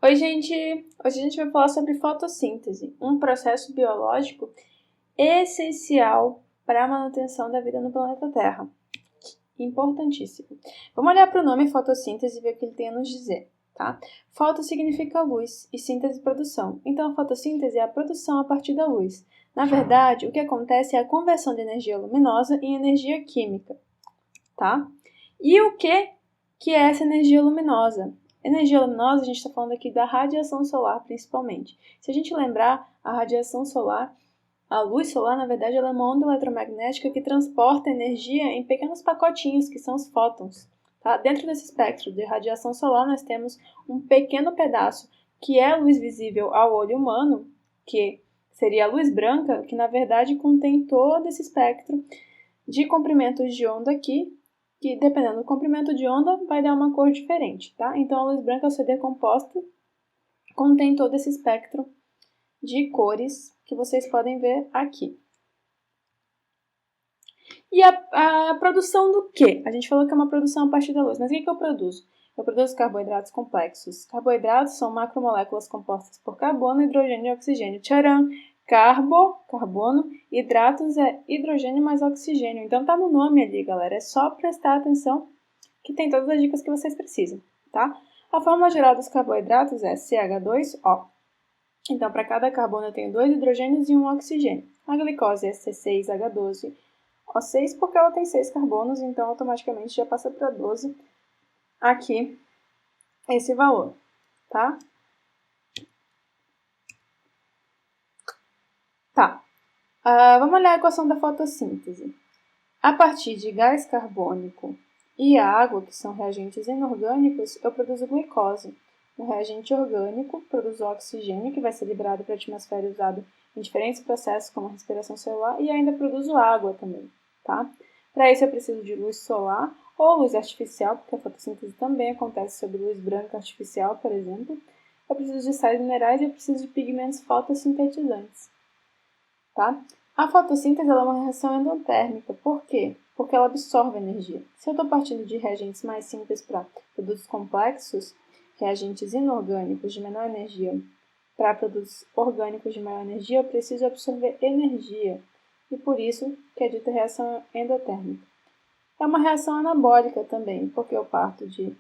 Oi, gente! Hoje a gente vai falar sobre fotossíntese, um processo biológico essencial para a manutenção da vida no planeta Terra. Importantíssimo. Vamos olhar para o nome fotossíntese e ver o que ele tem a nos dizer, tá? Foto significa luz e síntese produção. Então, a fotossíntese é a produção a partir da luz. Na verdade, o que acontece é a conversão de energia luminosa em energia química, tá? E o que é essa energia luminosa? Energia luminosa, a gente está falando aqui da radiação solar, principalmente. Se a gente lembrar, a radiação solar, a luz solar, na verdade, ela é uma onda eletromagnética que transporta energia em pequenos pacotinhos, que são os fótons. Tá? Dentro desse espectro de radiação solar, nós temos um pequeno pedaço que é luz visível ao olho humano, que seria a luz branca, que na verdade contém todo esse espectro de comprimentos de onda aqui, que dependendo do comprimento de onda, vai dar uma cor diferente, tá? Então, a luz branca, ao ser decomposta, contém todo esse espectro de cores que vocês podem ver aqui. E a produção do quê? A gente falou que é uma produção a partir da luz, mas o que eu produzo? Eu produzo carboidratos complexos. Carboidratos são macromoléculas compostas por carbono, hidrogênio e oxigênio. Tcharam! Carbono, hidratos é hidrogênio mais oxigênio. Então tá no nome ali, galera. É só prestar atenção que tem todas as dicas que vocês precisam, tá? A fórmula geral dos carboidratos é CH2O. Então, para cada carbono eu tenho 2 hidrogênios e 1 oxigênio. A glicose é C6H12O6 porque ela tem 6 carbonos, então automaticamente já passa para 12 aqui esse valor, tá? Vamos olhar a equação da fotossíntese. A partir de gás carbônico e a água, que são reagentes inorgânicos, eu produzo glicose. Um reagente orgânico produz oxigênio, que vai ser liberado para a atmosfera e usado em diferentes processos, como a respiração celular, e ainda produzo água também, tá? Para isso eu preciso de luz solar ou luz artificial, porque a fotossíntese também acontece sob luz branca artificial, por exemplo. Eu preciso de sais minerais e eu preciso de pigmentos fotossintetizantes, tá? A fotossíntese é uma reação endotérmica. Por quê? Porque ela absorve energia. Se eu estou partindo de reagentes mais simples para produtos complexos, reagentes inorgânicos de menor energia, para produtos orgânicos de maior energia, eu preciso absorver energia. E por isso que é dita reação endotérmica. É uma reação anabólica também, porque eu parto de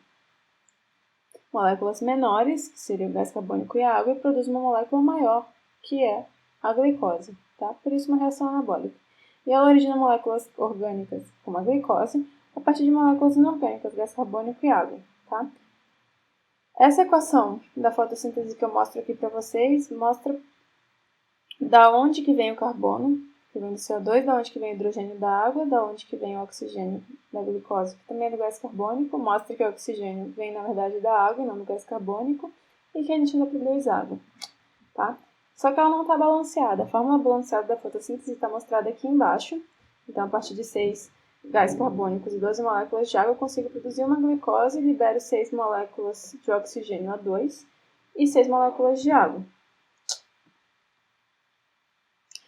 moléculas menores, que seria o gás carbônico e a água, e produzo uma molécula maior, que é a glicose. Tá? Por isso, uma reação anabólica. E ela origina moléculas orgânicas, como a glicose, a partir de moléculas inorgânicas, gás carbônico e água. Tá? Essa equação da fotossíntese que eu mostro aqui para vocês mostra da onde que vem o carbono, que vem do CO2, da onde que vem o hidrogênio da água, da onde que vem o oxigênio da glicose, que também é do gás carbônico, mostra que o oxigênio vem, na verdade, da água e não do gás carbônico, e que a gente ainda produz água, tá? Só que ela não está balanceada. A fórmula balanceada da fotossíntese está mostrada aqui embaixo. Então, a partir de 6 gás carbônicos e 12 moléculas de água, eu consigo produzir uma glicose e libero 6 moléculas de oxigênio A2 e 6 moléculas de água.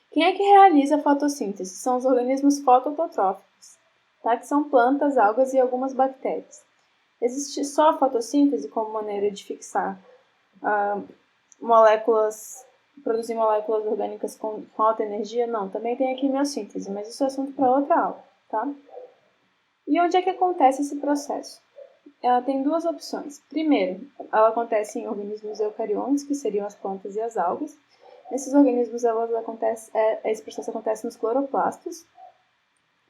Quem é que realiza a fotossíntese? São os organismos fototróficos, tá? Que são plantas, algas e algumas bactérias. Existe só a fotossíntese como maneira de fixar produzir moléculas orgânicas com alta energia? Não, também tem a quimiossíntese, mas isso é assunto para outra aula, tá? E onde é que acontece esse processo? Ela tem duas opções. Primeiro, ela acontece em organismos eucariontes, que seriam as plantas e as algas. Nesses organismos, esse processo acontece nos cloroplastos,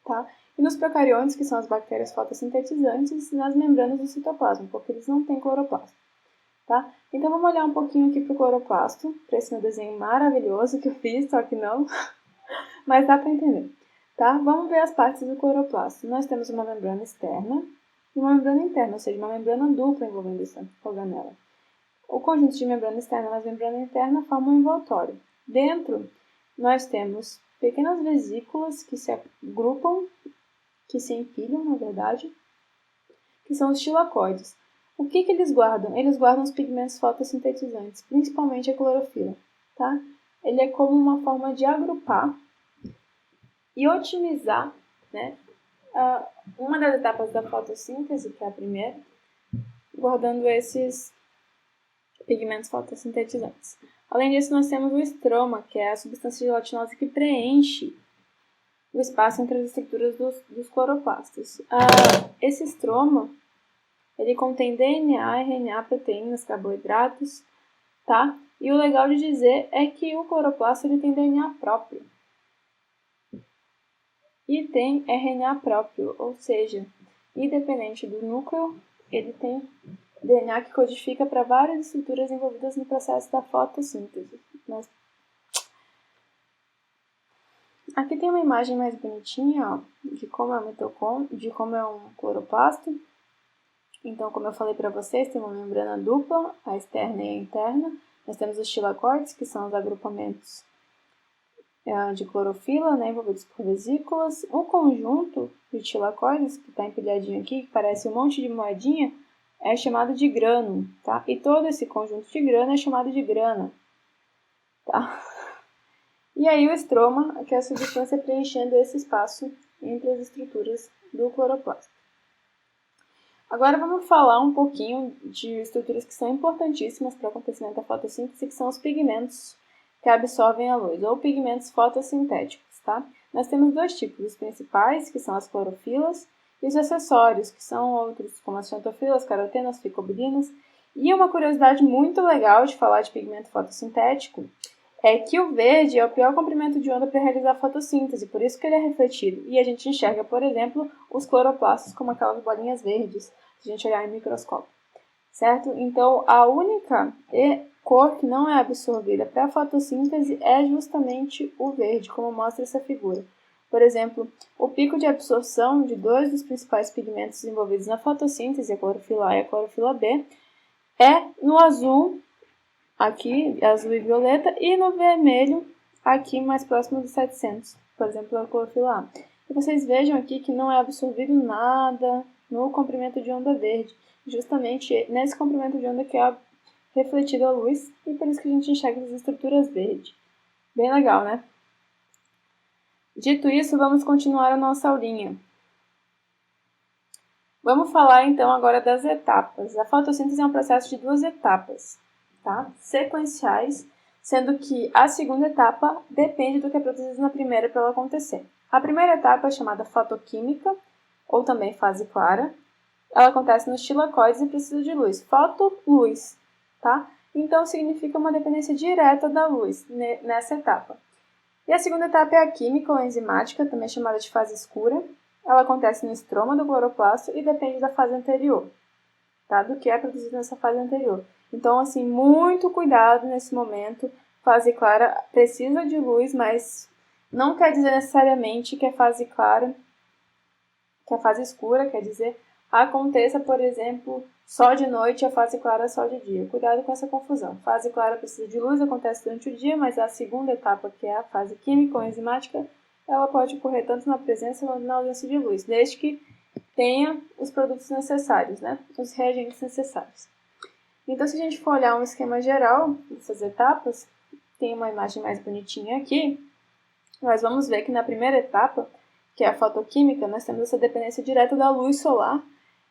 tá? E nos procariontes, que são as bactérias fotossintetizantes, nas membranas do citoplasma, porque eles não têm cloroplasto. Tá? Então, vamos olhar um pouquinho aqui para o cloroplasto, para esse meu desenho maravilhoso que eu fiz, só que não, mas dá para entender. Tá? Vamos ver as partes do cloroplasto. Nós temos uma membrana externa e uma membrana interna, ou seja, uma membrana dupla envolvendo essa organela. O conjunto de membrana externa mais membrana interna forma um envoltório. Dentro, nós temos pequenas vesículas que se agrupam, que se empilham, na verdade, que são os tilacoides. O que eles guardam? Eles guardam os pigmentos fotossintetizantes, principalmente a clorofila. Tá? Ele é como uma forma de agrupar e otimizar, né, uma das etapas da fotossíntese, que é a primeira, guardando esses pigmentos fotossintetizantes. Além disso, nós temos o estroma, que é a substância gelatinosa que preenche o espaço entre as estruturas dos cloroplastos. Esse estroma, ele contém DNA, RNA, proteínas, carboidratos, tá? E o legal de dizer é que o cloroplasto ele tem DNA próprio. E tem RNA próprio, ou seja, independente do núcleo, ele tem DNA que codifica para várias estruturas envolvidas no processo da fotossíntese. Aqui tem uma imagem mais bonitinha, ó, de como é um cloroplasto. Então, como eu falei para vocês, tem uma membrana dupla, a externa e a interna. Nós temos os tilacoides, que são os agrupamentos de clorofila, né, envolvidos por vesículas. O conjunto de tilacoides, que está empilhadinho aqui, que parece um monte de moedinha, é chamado de grano, tá? E todo esse conjunto de grano é chamado de grana, tá? E aí o estroma, que é a substância preenchendo esse espaço entre as estruturas do cloroplasto. Agora vamos falar um pouquinho de estruturas que são importantíssimas para o acontecimento da fotossíntese, que são os pigmentos que absorvem a luz, ou pigmentos fotossintéticos, tá? Nós temos dois tipos, os principais, que são as clorofilas, e os acessórios, que são outros, como as xantofilas, carotenas, ficobilinas. E uma curiosidade muito legal de falar de pigmento fotossintético é que o verde é o pior comprimento de onda para realizar a fotossíntese, por isso que ele é refletido. E a gente enxerga, por exemplo, os cloroplastos como aquelas bolinhas verdes, se a gente olhar em microscópio, certo? Então, a única cor que não é absorvida para a fotossíntese é justamente o verde, como mostra essa figura. Por exemplo, o pico de absorção de dois dos principais pigmentos envolvidos na fotossíntese, a clorofila A e a clorofila B, é no azul, aqui, azul e violeta, e no vermelho, aqui mais próximo dos 700, por exemplo, a clorofila A. E vocês vejam aqui que não é absorvido nada no comprimento de onda verde, justamente nesse comprimento de onda que é refletido a luz, e por isso que a gente enxerga as estruturas verdes. Bem legal, né? Dito isso, vamos continuar a nossa aulinha. Vamos falar então agora das etapas. A fotossíntese é um processo de duas etapas, tá? Sequenciais, sendo que a segunda etapa depende do que é produzido na primeira para ela acontecer. A primeira etapa é chamada fotoquímica, ou também fase clara. Ela acontece nos tilacoides e precisa de luz. Fotoluz, tá? Então significa uma dependência direta da luz nessa etapa. E a segunda etapa é a química ou enzimática, também chamada de fase escura. Ela acontece no estroma do cloroplasto e depende da fase anterior, tá? Do que é produzido nessa fase anterior. Então, assim, muito cuidado nesse momento. Fase clara precisa de luz, mas não quer dizer necessariamente que a fase clara, que a fase escura, quer dizer, aconteça, por exemplo, só de noite e a fase clara só de dia. Cuidado com essa confusão. Fase clara precisa de luz, acontece durante o dia, mas a segunda etapa, que é a fase química ou enzimática, ela pode ocorrer tanto na presença quanto na ausência de luz, desde que tenha os produtos necessários, né? Os reagentes necessários. Então, se a gente for olhar um esquema geral dessas etapas, tem uma imagem mais bonitinha aqui, nós vamos ver que na primeira etapa, que é a fotoquímica, nós temos essa dependência direta da luz solar,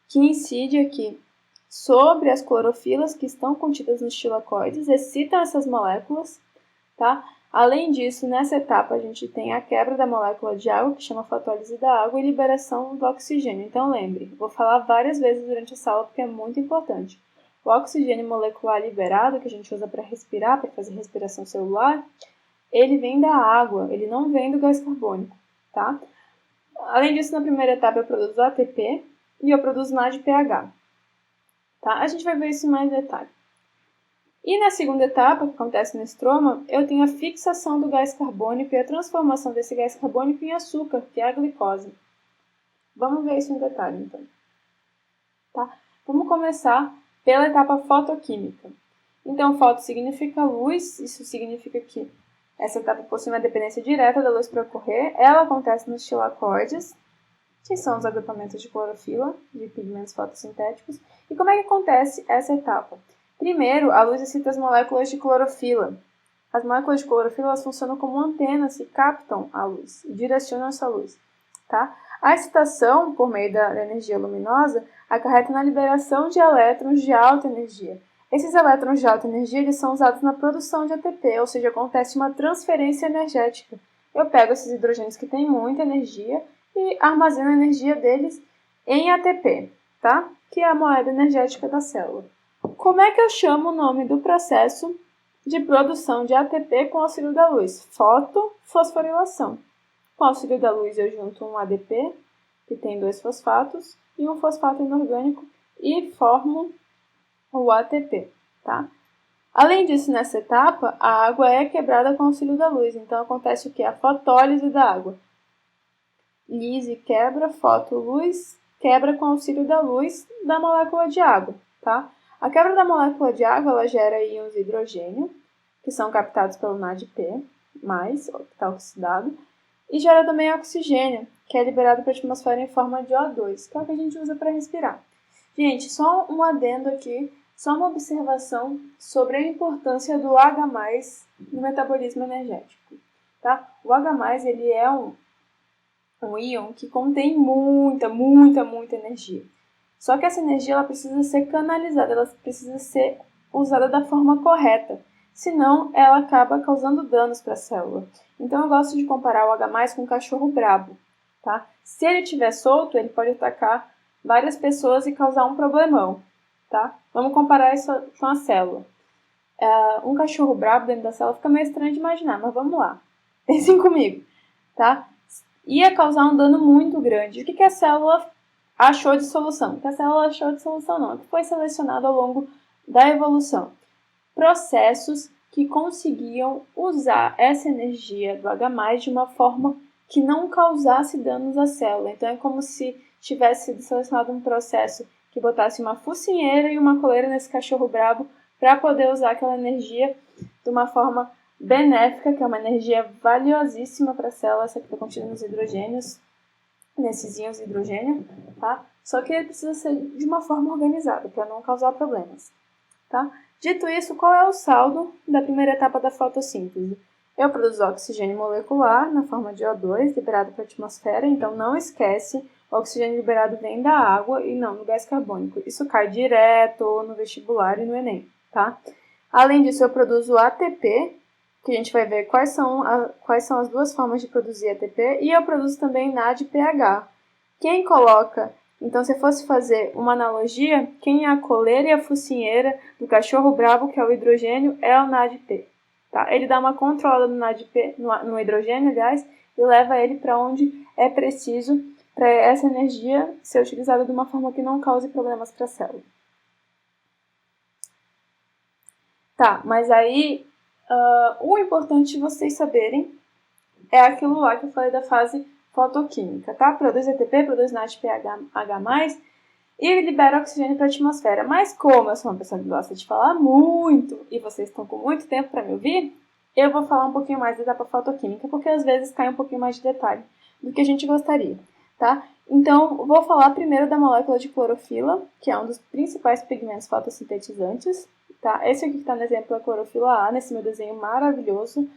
que incide aqui sobre as clorofilas que estão contidas nos tilacoides, excitam essas moléculas, tá? Além disso, nessa etapa a gente tem a quebra da molécula de água, que chama fotólise da água, e liberação do oxigênio. Então lembre, vou falar várias vezes durante essa aula porque é muito importante. O oxigênio molecular liberado, que a gente usa para respirar, para fazer respiração celular, ele vem da água, ele não vem do gás carbônico, tá? Além disso, na primeira etapa eu produzo ATP e eu produzo NADPH. Tá? A gente vai ver isso em mais detalhe. E na segunda etapa, que acontece no estroma, eu tenho a fixação do gás carbônico e a transformação desse gás carbônico em açúcar, que é a glicose. Vamos ver isso em detalhe, então. Tá? Vamos começar pela etapa fotoquímica. Então, foto significa luz, isso significa que essa etapa possui uma dependência direta da luz para ocorrer. Ela acontece nos tilacoides, que são os agrupamentos de clorofila, de pigmentos fotossintéticos. E como é que acontece essa etapa? Primeiro, a luz excita as moléculas de clorofila. As moléculas de clorofila elas funcionam como antenas que captam a luz e direcionam essa luz. Tá? A excitação, por meio da energia luminosa, acarreta na liberação de elétrons de alta energia. Esses elétrons de alta energia eles são usados na produção de ATP, ou seja, acontece uma transferência energética. Eu pego esses hidrogênios que têm muita energia e armazeno a energia deles em ATP, tá? Que é a moeda energética da célula. Como é que eu chamo o nome do processo de produção de ATP com auxílio da luz? Fotofosforilação. Com auxílio da luz eu junto um ADP, que tem 2 fosfatos, e um fosfato inorgânico e formo o ATP, tá? Além disso, nessa etapa, a água é quebrada com auxílio da luz. Então, acontece o que? A fotólise da água. Lise quebra, fotoluz quebra com auxílio da luz da molécula de água, tá? A quebra da molécula de água, ela gera íons de hidrogênio, que são captados pelo NADP+, que está oxidado, e gera também oxigênio, que é liberado para a atmosfera em forma de O2, que é o que a gente usa para respirar. Gente, só um adendo aqui, só uma observação sobre a importância do H+, no metabolismo energético, tá? O H+, ele é um íon que contém muita energia. Só que essa energia ela precisa ser canalizada, ela precisa ser usada da forma correta, senão ela acaba causando danos para a célula. Então eu gosto de comparar o H+ com um cachorro brabo, tá? Se ele estiver solto, ele pode atacar várias pessoas e causar um problemão, tá? Vamos comparar isso com a célula. Um cachorro brabo dentro da célula fica meio estranho de imaginar, mas vamos lá. Pensem comigo, tá? Ia causar um dano muito grande. O que a célula achou de solução? O que a célula achou de solução não. O que foi selecionado ao longo da evolução? Processos que conseguiam usar essa energia do H+, de uma forma que não causasse danos à célula. Então, é como se tivesse sido selecionado um processo que botasse uma focinheira e uma coleira nesse cachorro brabo para poder usar aquela energia de uma forma benéfica, que é uma energia valiosíssima para a célula, essa que está contida nos hidrogênios, nesses íons de hidrogênio, tá? Só que ele precisa ser de uma forma organizada, para não causar problemas, tá? Dito isso, qual é o saldo da primeira etapa da fotossíntese? Eu produzo oxigênio molecular na forma de O2, liberado para a atmosfera, então não esquece, o oxigênio liberado vem da água e não do gás carbônico. Isso cai direto no vestibular e no Enem, tá? Além disso, eu produzo ATP, que a gente vai ver quais são as duas formas de produzir ATP, e eu produzo também NADPH. Quem coloca, então se eu fosse fazer uma analogia, quem é a coleira e a focinheira do cachorro brabo, que é o hidrogênio, é o NADP. Tá? Ele dá uma controlada no NADP, no hidrogênio, aliás, e leva ele para onde é preciso para essa energia ser utilizada de uma forma que não cause problemas para a célula. Tá, mas aí o importante vocês saberem é aquilo lá que eu falei da fase fotoquímica, tá? Produz ATP, produz NADPH+, e libera oxigênio para a atmosfera. Mas como eu sou uma pessoa que gosta de falar muito, e vocês estão com muito tempo para me ouvir, eu vou falar um pouquinho mais da etapa fotoquímica, porque às vezes cai um pouquinho mais de detalhe do que a gente gostaria, tá? Então, vou falar primeiro da molécula de clorofila, que é um dos principais pigmentos fotossintetizantes, tá? Esse aqui que está no exemplo é a clorofila A, nesse meu desenho maravilhoso,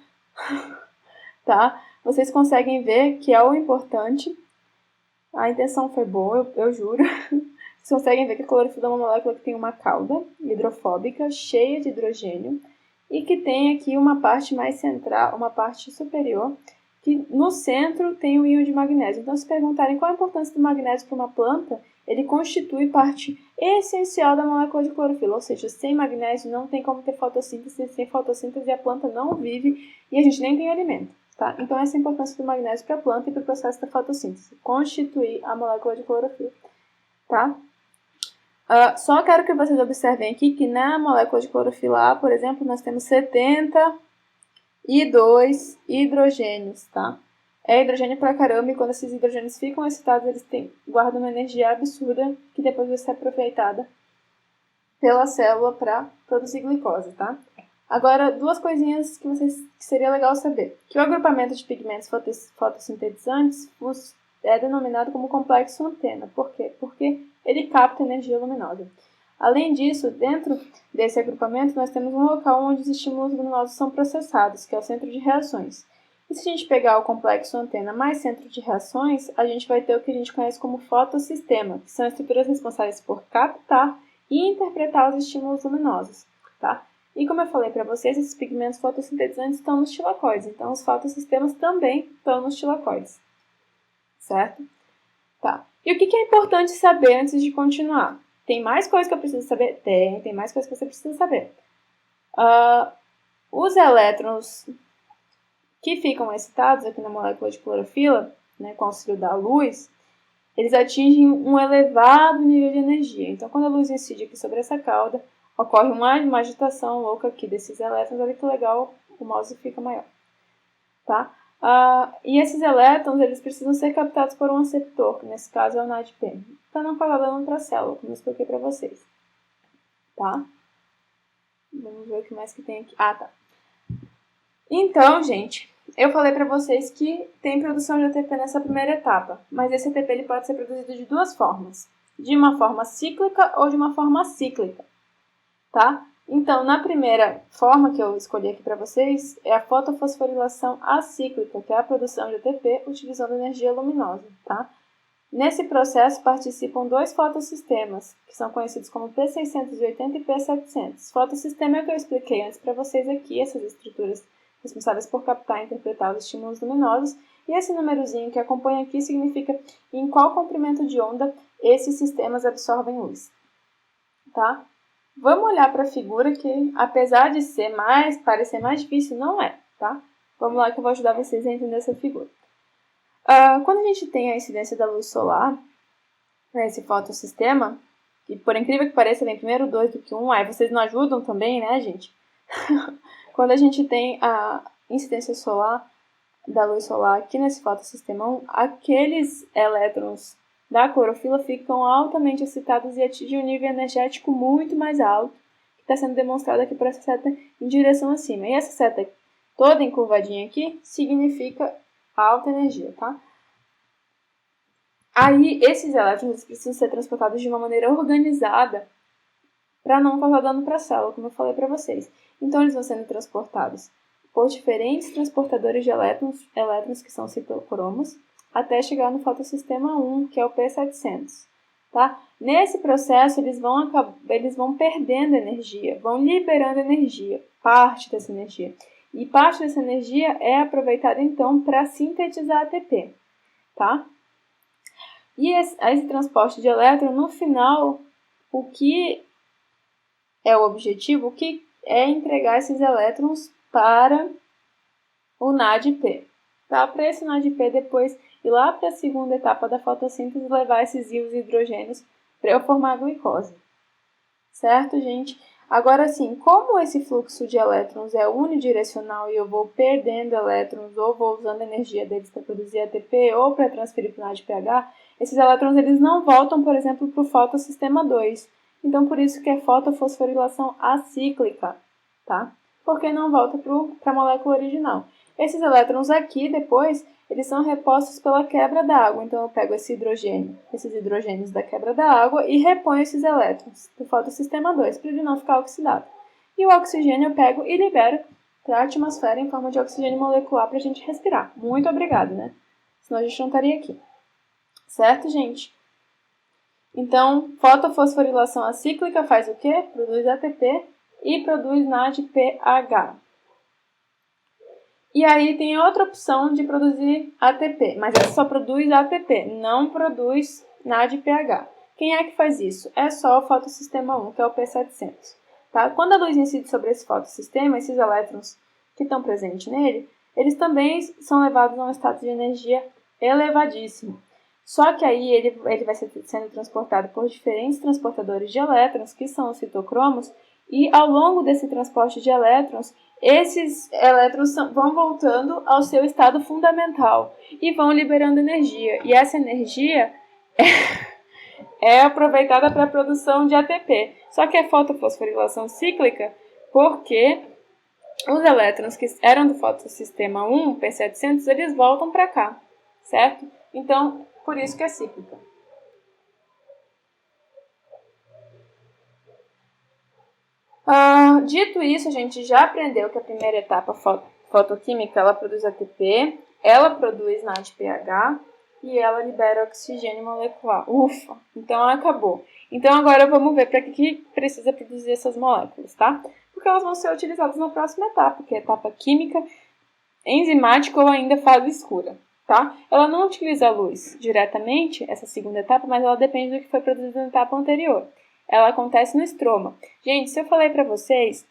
tá? Vocês conseguem ver que é o importante. A intenção foi boa, eu juro. Vocês conseguem ver que a clorofila é uma molécula que tem uma cauda hidrofóbica, cheia de hidrogênio, e que tem aqui uma parte mais central, uma parte superior, que no centro tem o íon de magnésio. Então, se perguntarem qual a importância do magnésio para uma planta, ele constitui parte essencial da molécula de clorofila, ou seja, sem magnésio não tem como ter fotossíntese, sem fotossíntese a planta não vive e a gente nem tem alimento. Tá? Então, essa é a importância do magnésio para a planta e para o processo da fotossíntese, constituir a molécula de clorofila. Tá? Só quero que vocês observem aqui que na molécula de clorofila A, por exemplo, nós temos 72 hidrogênios, tá? É hidrogênio pra caramba, e quando esses hidrogênios ficam excitados, eles guardam uma energia absurda que depois vai ser aproveitada pela célula para produzir glicose, tá? Agora, duas coisinhas que seria legal saber. Que o agrupamento de pigmentos fotossintetizantes é denominado como complexo antena. Por quê? Porque ele capta energia luminosa. Além disso, dentro desse agrupamento, nós temos um local onde os estímulos luminosos são processados, que é o centro de reações. E se a gente pegar o complexo antena mais centro de reações, a gente vai ter o que a gente conhece como fotossistema, que são estruturas responsáveis por captar e interpretar os estímulos luminosos. tá? E como eu falei para vocês, esses pigmentos fotossintetizantes estão nos tilacoides, então os fotossistemas também estão nos tilacoides, certo? Tá. E o que é importante saber antes de continuar? Tem mais coisas que eu preciso saber? Tem mais coisas que você precisa saber. Os elétrons que ficam excitados aqui na molécula de clorofila, né, com o auxílio da luz, eles atingem um elevado nível de energia. Então, quando a luz incide aqui sobre essa cauda, ocorre uma agitação louca aqui desses elétrons. Olha que legal, o mouse fica maior. Tá? E esses elétrons, eles precisam ser captados por um aceptor, que nesse caso é o NADP, para não causar dano para a célula, como eu expliquei para vocês. Tá? Vamos ver o que mais que tem aqui. Tá. Então, gente, eu falei para vocês que tem produção de ATP nessa primeira etapa, mas esse ATP ele pode ser produzido de duas formas, de uma forma cíclica ou de uma forma acíclica, tá? Então, na primeira forma que eu escolhi aqui para vocês, é a fotofosforilação acíclica, que é a produção de ATP utilizando energia luminosa, tá? Nesse processo participam dois fotossistemas, que são conhecidos como P680 e P700. Fotossistema é o que eu expliquei antes para vocês aqui, essas estruturas responsáveis por captar e interpretar os estímulos luminosos, e esse númerozinho que acompanha aqui significa em qual comprimento de onda esses sistemas absorvem luz, tá? Vamos olhar para a figura que, apesar de parecer mais difícil, não é, tá? Vamos lá que eu vou ajudar vocês a entender essa figura. Quando a gente tem a incidência da luz solar, esse fotossistema, que por incrível que pareça vem primeiro 2 do que 1, aí vocês não ajudam também, né, gente? Quando a gente tem a incidência solar, da luz solar aqui nesse fotossistema 1, aqueles elétrons da clorofila ficam altamente excitados e atingem um nível energético muito mais alto, que está sendo demonstrado aqui por essa seta em direção acima. E essa seta toda encurvadinha aqui significa alta energia, tá? Aí, esses elétrons precisam ser transportados de uma maneira organizada para não causar dano para a célula, como eu falei para vocês. Então, eles vão sendo transportados por diferentes transportadores de elétrons que são citocromos, até chegar no fotossistema 1, que é o P700. Tá? Nesse processo, eles vão perdendo energia, vão liberando energia, parte dessa energia. E parte dessa energia é aproveitada, então, para sintetizar ATP. Tá? E esse transporte de elétron, no final, o que é o objetivo? O que é entregar esses elétrons para o NADP. Tá? Para esse NADP depois ir lá para a segunda etapa da fotossíntese e levar esses íons hidrogênios para eu formar a glicose. Certo, gente? Agora sim, como esse fluxo de elétrons é unidirecional e eu vou perdendo elétrons ou vou usando a energia deles para produzir ATP ou para transferir para o NADPH, esses elétrons eles não voltam, por exemplo, para o fotossistema 2. Então, por isso que é fotofosforilação acíclica, tá? Porque não volta para a molécula original. Esses elétrons aqui, depois, eles são repostos pela quebra da água. Então, eu pego esses hidrogênios da quebra da água e reponho esses elétrons do fotossistema 2, para ele não ficar oxidado. E o oxigênio eu pego e libero para a atmosfera em forma de oxigênio molecular para a gente respirar. Muito obrigada, né? Senão a gente não estaria aqui. Certo, gente? Então, fotofosforilação acíclica faz o quê? Produz ATP e produz NADPH. E aí tem outra opção de produzir ATP, mas ela só produz ATP, não produz NADPH. Quem é que faz isso? É só o fotossistema 1, que é o P700. Tá? Quando a luz incide sobre esse fotossistema, esses elétrons que estão presentes nele, eles também são levados a um estado de energia elevadíssimo. Só que aí ele vai sendo transportado por diferentes transportadores de elétrons, que são os citocromos, e ao longo desse transporte de elétrons, esses elétrons vão voltando ao seu estado fundamental e vão liberando energia. E essa energia é aproveitada para a produção de ATP. Só que é fotofosforilação cíclica porque os elétrons que eram do fotossistema 1, P700, eles voltam para cá, certo? Então, por isso que é cíclica. Dito isso, a gente já aprendeu que a primeira etapa fotoquímica, ela produz ATP, ela produz NADPH e ela libera oxigênio molecular. Ufa! Então, acabou. Então, agora vamos ver para que precisa produzir essas moléculas, tá? porque elas vão ser utilizadas na próxima etapa, que é a etapa química, enzimática ou ainda fase escura. Tá? Ela não utiliza a luz diretamente, essa segunda etapa, mas ela depende do que foi produzido na etapa anterior. Ela acontece no estroma. Gente, se eu falei para vocês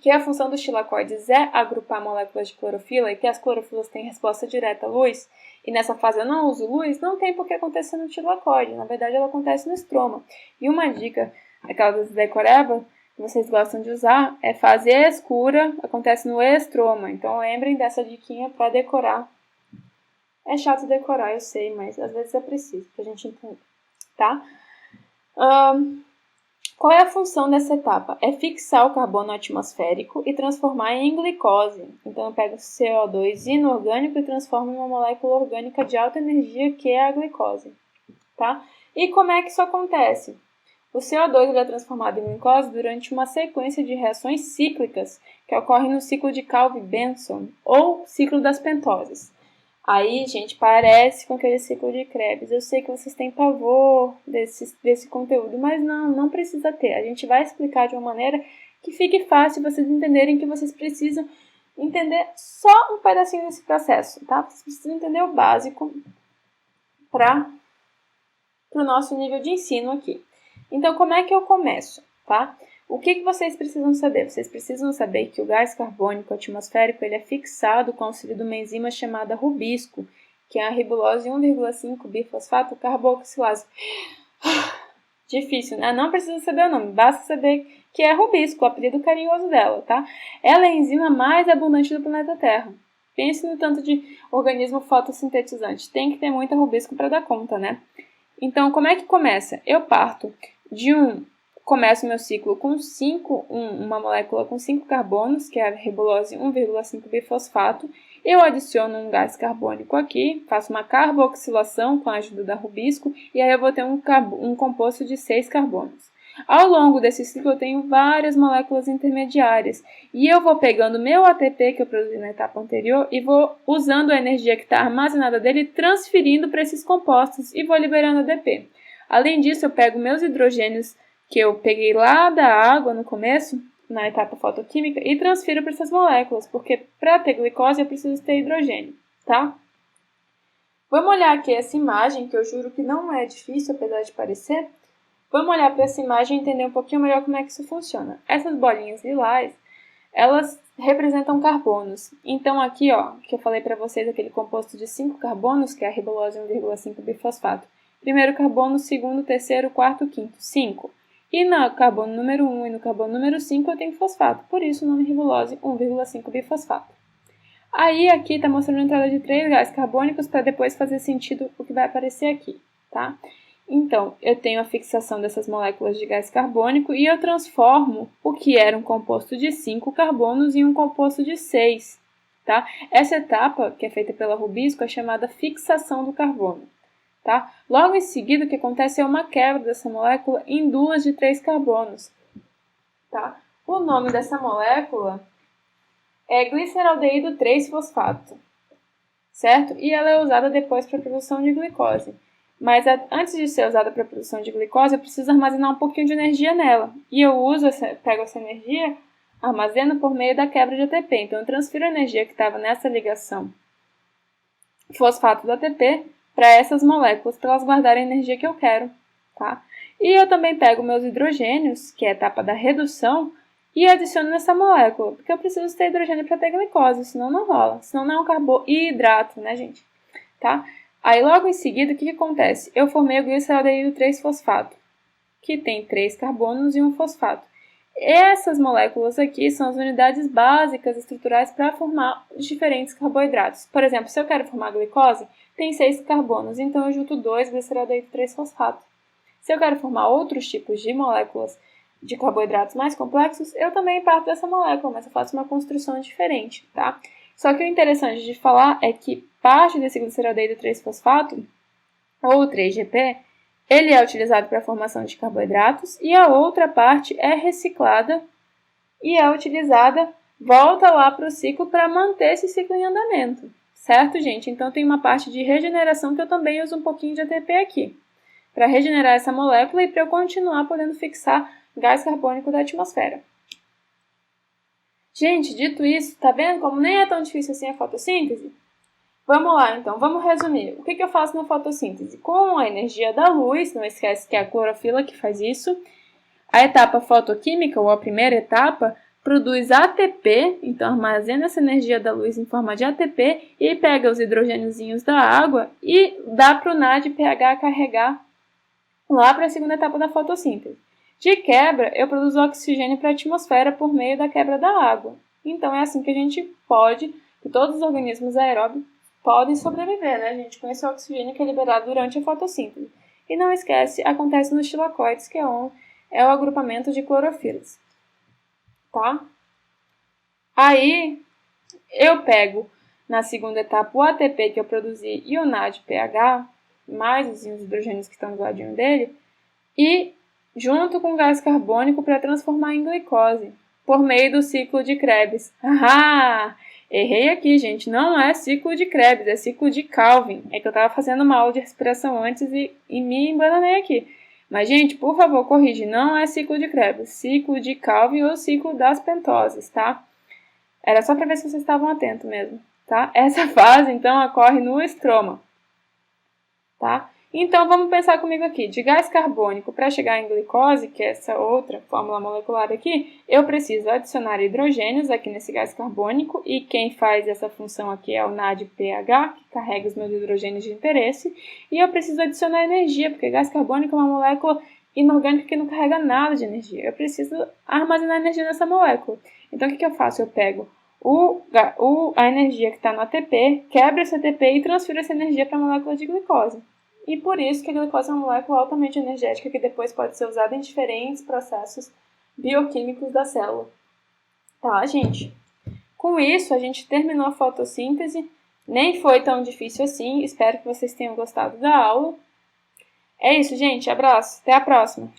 que a função dos tilacoides é agrupar moléculas de clorofila e que as clorofilas têm resposta direta à luz, e nessa fase eu não uso luz, não tem por que acontecer no tilacoide. Na verdade, ela acontece no estroma. E uma dica, aquela das decoreba, que vocês gostam de usar, é fase escura, acontece no estroma. Então, lembrem dessa diquinha para decorar. É chato decorar, eu sei, mas às vezes é preciso pra gente entender, tá? Qual é a função dessa etapa? É fixar o carbono atmosférico e transformar em glicose. Então, eu pego CO2 inorgânico e transformo em uma molécula orgânica de alta energia, que é a glicose, tá? E como é que isso acontece? O CO2 é transformado em glicose durante uma sequência de reações cíclicas que ocorrem no ciclo de Calvin-Benson, ou ciclo das pentoses. Aí, gente, parece com aquele ciclo de Krebs. Eu sei que vocês têm pavor desse conteúdo, mas não precisa ter. A gente vai explicar de uma maneira que fique fácil vocês entenderem que vocês precisam entender só um pedacinho desse processo, tá? Vocês precisam entender o básico para o nosso nível de ensino aqui. Então, como é que eu começo, tá? O que vocês precisam saber? Vocês precisam saber que o gás carbônico atmosférico ele é fixado com o auxílio de uma enzima chamada rubisco, que é a ribulose 1,5-bifosfato carboxilase. Difícil, né? Não precisa saber o nome, basta saber que é rubisco, o apelido carinhoso dela, tá? Ela é a enzima mais abundante do planeta Terra. Pense no tanto de organismo fotossintetizante. Tem que ter muita rubisco para dar conta, né? Então, como é que começa? Eu parto começo meu ciclo com uma molécula com 5 carbonos, que é a ribulose 1,5-bifosfato. Eu adiciono um gás carbônico aqui, faço uma carboxilação com a ajuda da rubisco, e aí eu vou ter um composto de 6 carbonos. Ao longo desse ciclo eu tenho várias moléculas intermediárias, e eu vou pegando meu ATP que eu produzi na etapa anterior e vou usando a energia que está armazenada dele e transferindo para esses compostos e vou liberando ADP. Além disso, eu pego meus hidrogênios que eu peguei lá da água no começo, na etapa fotoquímica, e transfiro para essas moléculas, porque para ter glicose eu preciso ter hidrogênio, tá? Vamos olhar aqui essa imagem, que eu juro que não é difícil, apesar de parecer. Vamos olhar para essa imagem e entender um pouquinho melhor como é que isso funciona. Essas bolinhas lilás, elas representam carbonos. Então aqui, ó, que eu falei para vocês, aquele composto de 5 carbonos, que é a ribulose 1,5-bifosfato. Primeiro carbono, segundo, terceiro, quarto, quinto, 5. E no carbono número 1 e no carbono número 5 eu tenho fosfato, por isso o nome ribulose 1,5-bifosfato. Aí aqui está mostrando a entrada de 3 gases carbônicos para depois fazer sentido o que vai aparecer aqui, tá? Então, eu tenho a fixação dessas moléculas de gás carbônico e eu transformo o que era um composto de 5 carbonos em um composto de 6, tá? Essa etapa, que é feita pela rubisco, é chamada fixação do carbono. Tá? Logo em seguida, o que acontece é uma quebra dessa molécula em duas de 3 carbonos. Tá? O nome dessa molécula é gliceraldeído 3-fosfato, certo? E ela é usada depois para a produção de glicose. Mas antes de ser usada para a produção de glicose, eu preciso armazenar um pouquinho de energia nela. E eu pego essa energia, armazeno por meio da quebra de ATP. Então, eu transfiro a energia que estava nessa ligação fosfato do ATP para essas moléculas, para elas guardarem a energia que eu quero, tá? E eu também pego meus hidrogênios, que é a etapa da redução, e adiciono nessa molécula, porque eu preciso ter hidrogênio para ter glicose, senão não rola, senão não é um carboidrato, né, gente? Tá? Aí, logo em seguida, o que acontece? Eu formei o gliceraldeído 3-fosfato, que tem 3 carbonos e um fosfato. Essas moléculas aqui são as unidades básicas estruturais para formar os diferentes carboidratos. Por exemplo, se eu quero formar glicose, tem 6 carbonos, então eu junto 2 gliceraldeído 3-fosfato. Se eu quero formar outros tipos de moléculas de carboidratos mais complexos, eu também parto dessa molécula, mas eu faço uma construção diferente, tá? Só que o interessante de falar é que parte desse gliceraldeído 3-fosfato, ou 3-GP, ele é utilizado para a formação de carboidratos e a outra parte é reciclada e é utilizada, volta lá para o ciclo para manter esse ciclo em andamento. Certo, gente? Então, tem uma parte de regeneração que eu também uso um pouquinho de ATP aqui, para regenerar essa molécula e para eu continuar podendo fixar gás carbônico da atmosfera. Gente, dito isso, tá vendo como nem é tão difícil assim a fotossíntese? Vamos lá, então, vamos resumir. O que eu faço na fotossíntese? Com a energia da luz, não esquece que é a clorofila que faz isso, a etapa fotoquímica, ou a primeira etapa, produz ATP, então armazena essa energia da luz em forma de ATP e pega os hidrogêniozinhos da água e dá para o NADPH carregar lá para a segunda etapa da fotossíntese. De quebra, eu produzo oxigênio para a atmosfera por meio da quebra da água. Então é assim que a gente pode, que todos os organismos aeróbicos podem sobreviver, né, gente, com esse oxigênio que é liberado durante a fotossíntese. E não esquece, acontece nos tilacoides, que é o agrupamento de clorofilas, tá? Aí, eu pego na segunda etapa o ATP que eu produzi e o NADPH, mais os hidrogênios que estão do ladinho dele, e junto com o gás carbônico para transformar em glicose, por meio do ciclo de Krebs. Ah! Errei aqui, gente. Não é ciclo de Krebs, é ciclo de Calvin. É que eu estava fazendo uma aula de respiração antes e me embananei aqui. Mas, gente, por favor, corrige. Não é ciclo de Krebs, ciclo de Calvin ou ciclo das pentoses, tá? Era só para ver se vocês estavam atentos mesmo, tá? Essa fase, então, ocorre no estroma, tá? Então, vamos pensar comigo aqui. De gás carbônico para chegar em glicose, que é essa outra fórmula molecular aqui, eu preciso adicionar hidrogênios aqui nesse gás carbônico, e quem faz essa função aqui é o NADPH, que carrega os meus hidrogênios de interesse, e eu preciso adicionar energia, porque gás carbônico é uma molécula inorgânica que não carrega nada de energia. Eu preciso armazenar energia nessa molécula. Então, o que eu faço? Eu pego a energia que está no ATP, quebro esse ATP e transfiro essa energia para a molécula de glicose. E por isso que a glicose é uma molécula altamente energética que depois pode ser usada em diferentes processos bioquímicos da célula. Tá, gente? Com isso, a gente terminou a fotossíntese. Nem foi tão difícil assim. Espero que vocês tenham gostado da aula. É isso, gente. Abraço. Até a próxima.